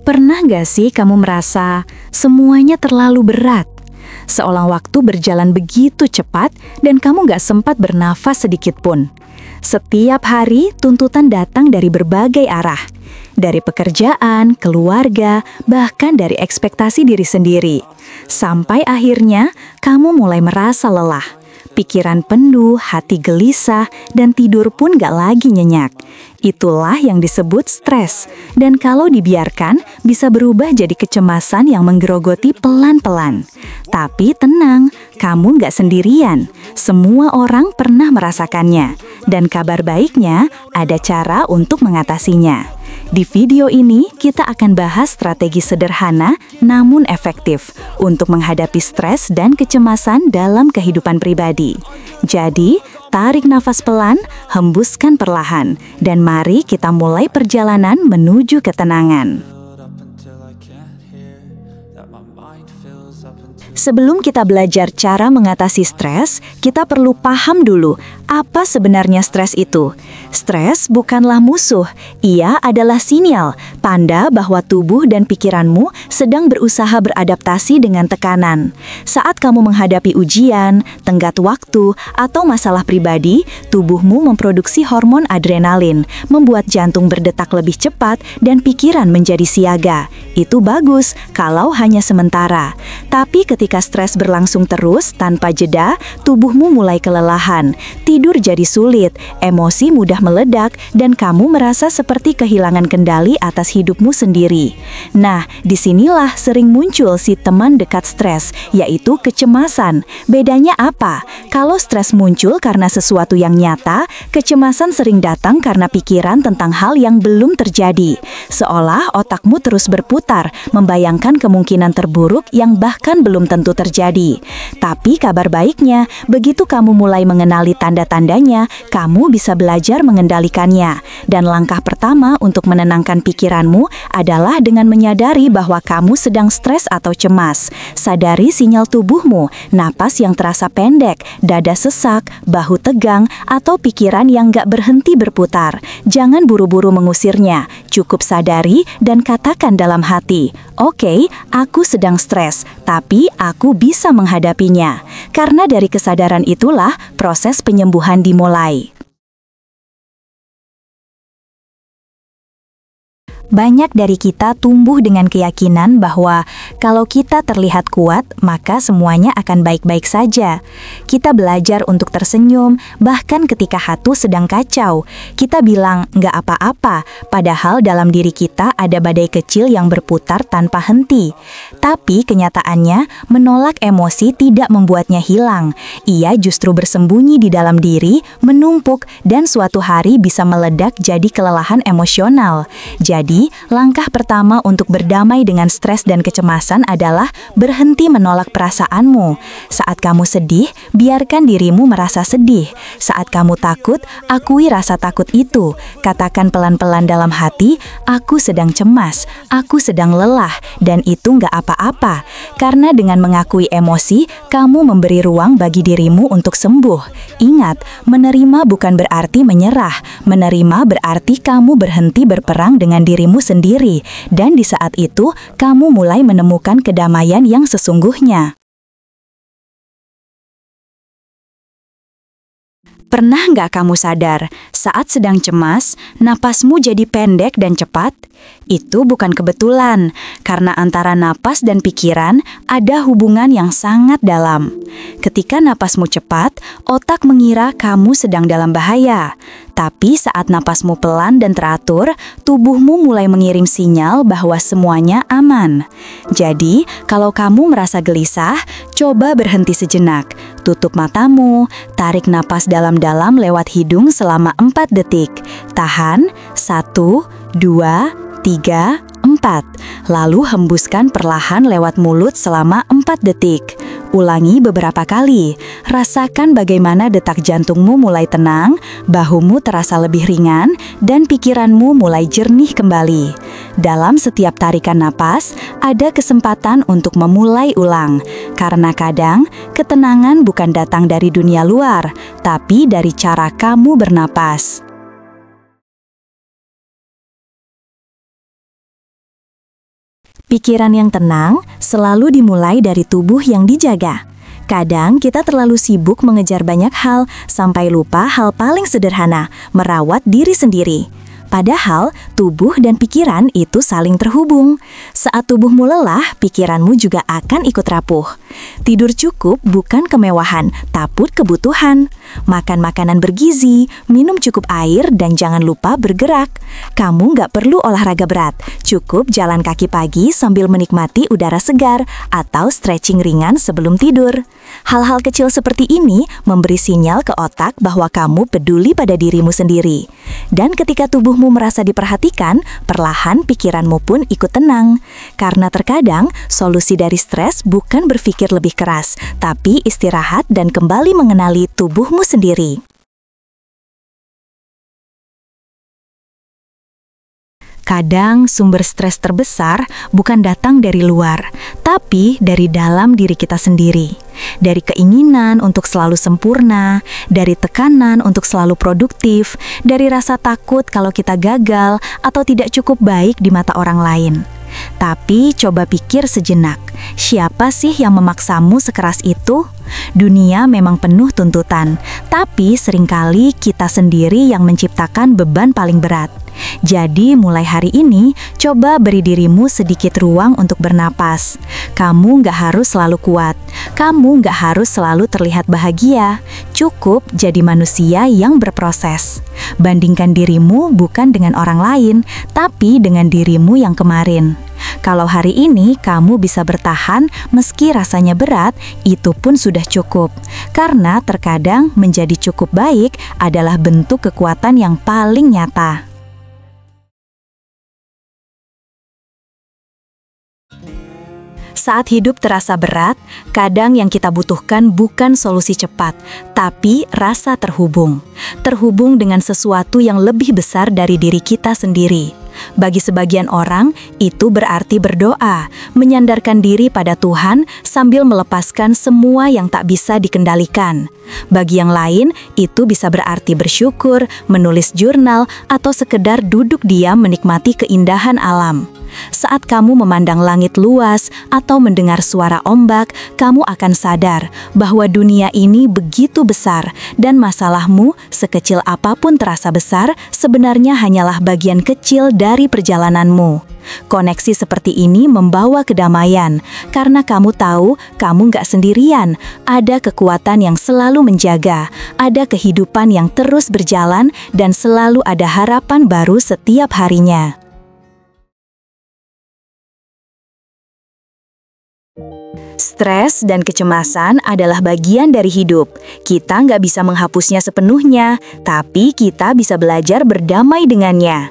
Pernah gak sih kamu merasa semuanya terlalu berat? Seolah waktu berjalan begitu cepat dan kamu gak sempat bernafas sedikit pun. Setiap hari tuntutan datang dari berbagai arah. Dari pekerjaan, keluarga, bahkan dari ekspektasi diri sendiri. Sampai akhirnya kamu mulai merasa lelah. Pikiran penuh, hati gelisah, dan tidur pun gak lagi nyenyak. Itulah yang disebut stres. Dan kalau dibiarkan, bisa berubah jadi kecemasan yang menggerogoti pelan-pelan. Tapi tenang, kamu gak sendirian. Semua orang pernah merasakannya. Dan kabar baiknya, ada cara untuk mengatasinya. Di video ini, kita akan bahas strategi sederhana namun efektif untuk menghadapi stres dan kecemasan dalam kehidupan pribadi. Jadi, tarik nafas pelan, hembuskan perlahan, dan mari kita mulai perjalanan menuju ketenangan. Sebelum kita belajar cara mengatasi stres, kita perlu paham dulu apa sebenarnya stres itu. Stres bukanlah musuh, ia adalah sinyal, tanda bahwa tubuh dan pikiranmu sedang berusaha beradaptasi dengan tekanan. Saat kamu menghadapi ujian, tenggat waktu, atau masalah pribadi, tubuhmu memproduksi hormon adrenalin, membuat jantung berdetak lebih cepat dan pikiran menjadi siaga. Itu bagus kalau hanya sementara. Tapi ketika stres berlangsung terus tanpa jeda, tubuhmu mulai kelelahan, tidur jadi sulit, emosi mudah meledak, dan kamu merasa seperti kehilangan kendali atas hidupmu sendiri. Nah, disinilah sering muncul si teman dekat stres, yaitu kecemasan. Bedanya apa? Kalau stres muncul karena sesuatu yang nyata, kecemasan sering datang karena pikiran tentang hal yang belum terjadi. Seolah otakmu terus berputar, membayangkan kemungkinan terburuk yang bahkan belum tentu terjadi. Tapi kabar baiknya, begitu kamu mulai mengenali tanda-tandanya, kamu bisa belajar mengendalikannya. Dan langkah pertama untuk menenangkan pikiranmu adalah dengan menyadari bahwa kamu sedang stres atau cemas. Sadari sinyal tubuhmu, napas yang terasa pendek, dada sesak, bahu tegang, atau pikiran yang gak berhenti berputar. Jangan buru-buru mengusirnya, cukup sadari dan katakan dalam hati, "Oke, aku sedang stres, tapi aku bisa menghadapinya." Karena dari kesadaran itulah proses penyembuhan dimulai. Banyak dari kita tumbuh dengan keyakinan bahwa kalau kita terlihat kuat, maka semuanya akan baik-baik saja. Kita belajar untuk tersenyum, bahkan ketika hati sedang kacau. Kita bilang, nggak apa-apa, padahal dalam diri kita ada badai kecil yang berputar tanpa henti. Tapi kenyataannya, menolak emosi tidak membuatnya hilang. Ia justru bersembunyi di dalam diri, menumpuk, dan suatu hari bisa meledak jadi kelelahan emosional. Jadi, langkah pertama untuk berdamai dengan stres dan kecemasan adalah berhenti menolak perasaanmu. Saat kamu sedih, biarkan dirimu merasa sedih. Saat kamu takut, akui rasa takut itu. Katakan pelan-pelan dalam hati, aku sedang cemas, aku sedang lelah, dan itu nggak apa-apa. Karena dengan mengakui emosi, kamu memberi ruang bagi dirimu untuk sembuh. Ingat, menerima bukan berarti menyerah. Menerima berarti kamu berhenti berperang dengan dirimu sendiri, dan di saat itu kamu mulai menemukan kedamaian yang sesungguhnya. Pernah nggak kamu sadar, saat sedang cemas, napasmu jadi pendek dan cepat? Itu bukan kebetulan, karena antara napas dan pikiran ada hubungan yang sangat dalam. Ketika napasmu cepat, otak mengira kamu sedang dalam bahaya. Tapi saat napasmu pelan dan teratur, tubuhmu mulai mengirim sinyal bahwa semuanya aman. Jadi, kalau kamu merasa gelisah, coba berhenti sejenak. Tutup matamu, tarik napas dalam-dalam lewat hidung selama 4 detik. Tahan, 1, 2, 3, 4. Lalu hembuskan perlahan lewat mulut selama 4 detik. Ulangi beberapa kali. Rasakan bagaimana detak jantungmu mulai tenang, bahumu terasa lebih ringan, dan pikiranmu mulai jernih kembali. Dalam setiap tarikan napas, ada kesempatan untuk memulai ulang. Karena kadang, ketenangan bukan datang dari dunia luar, tapi dari cara kamu bernapas. Pikiran yang tenang selalu dimulai dari tubuh yang dijaga. Kadang kita terlalu sibuk mengejar banyak hal sampai lupa hal paling sederhana, merawat diri sendiri. Padahal, tubuh dan pikiran itu saling terhubung. Saat tubuhmu lelah, pikiranmu juga akan ikut rapuh. Tidur cukup bukan kemewahan, tapi kebutuhan. Makan makanan bergizi, minum cukup air, dan jangan lupa bergerak. Kamu nggak perlu olahraga berat, cukup jalan kaki pagi sambil menikmati udara segar atau stretching ringan sebelum tidur. Hal-hal kecil seperti ini memberi sinyal ke otak bahwa kamu peduli pada dirimu sendiri. Dan ketika tubuhmu merasa diperhatikan, perlahan pikiranmu pun ikut tenang. Karena terkadang, solusi dari stres bukan berpikir lebih keras, tapi istirahat dan kembali mengenali tubuhmu sendiri. Kadang sumber stres terbesar bukan datang dari luar, tapi dari dalam diri kita sendiri. Dari keinginan untuk selalu sempurna, dari tekanan untuk selalu produktif, dari rasa takut kalau kita gagal atau tidak cukup baik di mata orang lain. Tapi coba pikir sejenak, siapa sih yang memaksamu sekeras itu? Dunia memang penuh tuntutan, tapi seringkali kita sendiri yang menciptakan beban paling berat. Jadi mulai hari ini, coba beri dirimu sedikit ruang untuk bernapas. Kamu nggak harus selalu kuat, kamu nggak harus selalu terlihat bahagia. Cukup jadi manusia yang berproses. Bandingkan dirimu bukan dengan orang lain, tapi dengan dirimu yang kemarin. Kalau hari ini kamu bisa bertahan meski rasanya berat, itu pun sudah cukup. Karena terkadang menjadi cukup baik adalah bentuk kekuatan yang paling nyata. Saat hidup terasa berat, kadang yang kita butuhkan bukan solusi cepat, tapi rasa terhubung. Terhubung dengan sesuatu yang lebih besar dari diri kita sendiri. Bagi sebagian orang, itu berarti berdoa, menyandarkan diri pada Tuhan sambil melepaskan semua yang tak bisa dikendalikan. Bagi yang lain, itu bisa berarti bersyukur, menulis jurnal, atau sekedar duduk diam menikmati keindahan alam. Saat kamu memandang langit luas atau mendengar suara ombak, kamu akan sadar bahwa dunia ini begitu besar dan masalahmu, sekecil apapun terasa besar, sebenarnya hanyalah bagian kecil dari perjalananmu. Koneksi seperti ini membawa kedamaian, karena kamu tahu kamu nggak sendirian, ada kekuatan yang selalu menjaga, ada kehidupan yang terus berjalan, dan selalu ada harapan baru setiap harinya. Stres dan kecemasan adalah bagian dari hidup. Kita nggak bisa menghapusnya sepenuhnya, tapi kita bisa belajar berdamai dengannya.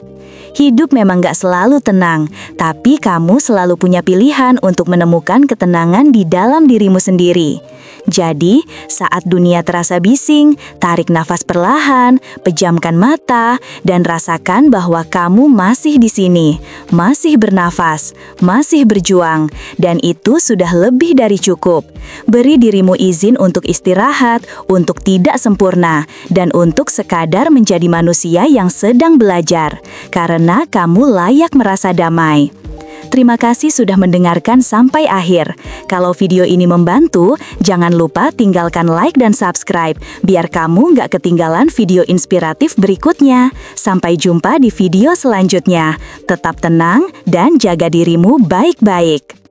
Hidup memang nggak selalu tenang, tapi kamu selalu punya pilihan untuk menemukan ketenangan di dalam dirimu sendiri. Jadi, saat dunia terasa bising, tarik nafas perlahan, pejamkan mata, dan rasakan bahwa kamu masih di sini, masih bernafas, masih berjuang, dan itu sudah lebih dari cukup. Beri dirimu izin untuk istirahat, untuk tidak sempurna, dan untuk sekadar menjadi manusia yang sedang belajar, karena kamu layak merasa damai. Terima kasih sudah mendengarkan sampai akhir. Kalau video ini membantu, jangan lupa tinggalkan like dan subscribe, biar kamu nggak ketinggalan video inspiratif berikutnya. Sampai jumpa di video selanjutnya. Tetap tenang dan jaga dirimu baik-baik.